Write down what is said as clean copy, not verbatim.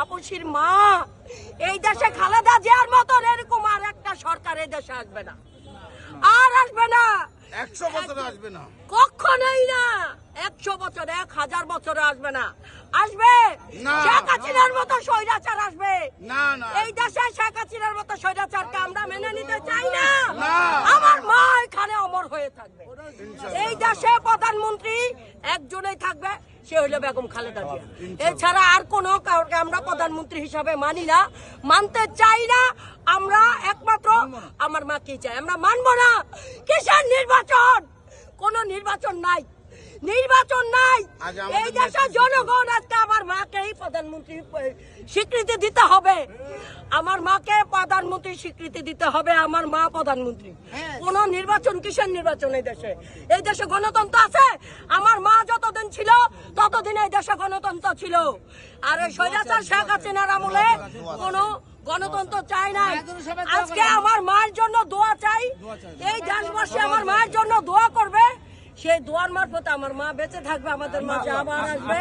আপসির মা, এই দেশে খালেদা জিয়ার মতন এরকম আর একটা সরকার এই দেশে আসবে না, আর আসবে না, 100 বছর আসবে না, কখনোই না। 100 বছর 1000 বছরে আসবে না, আসবে না। শেখ হাসিনার মতো স্বৈরাচার আসবে না না, এই দেশে। শেখ হাসিনার মতো স্বৈরাচারকে আমরা মেনে নিতে চাই না। না। আমার মা এখানে অমর হয়ে থাকবে। এই দেশে প্রধানমন্ত্রী একজনই থাকবে, সে হলো বেগম খালেদা জিয়া। এছাড়া আর কোনো কাউকে আমরা প্রধানমন্ত্রী হিসাবে মানি না, মানতে চাই না। আমরা একমাত্র আমার মাকেই চাই, আমরা মানবো না। কিসের নির্বাচন? কোনো নির্বাচন নাই, নির্বাচন নাই। আজ আমাদের এই দেশের জনগণ আজকে আমার মাকেই প্রধানমন্ত্রী স্বীকৃতি দিতে হবে, আমার মাকে প্রধানমন্ত্রী স্বীকৃতি দিতে হবে। আমার মা প্রধানমন্ত্রী। কোন নির্বাচন? কিসের নির্বাচন? এই দেশে, এই দেশে গণতন্ত্র আছে? আমার মা যতদিন ছিল ততদিন এই দেশে গণতন্ত্র ছিল। আর ওই স্বৈরাচার শেখ হাসিনার আমলে কোন গণতন্ত্র চাই নাই। আজকে আমার মায়ের জন্য দোয়া চাই, এই দেশবাসী আমার মায়ের জন্য দোয়া করবে। সেই দোয়ার মারফত আমার মা বেঁচে থাকবে, আমাদের মাঝে আবার আসবে।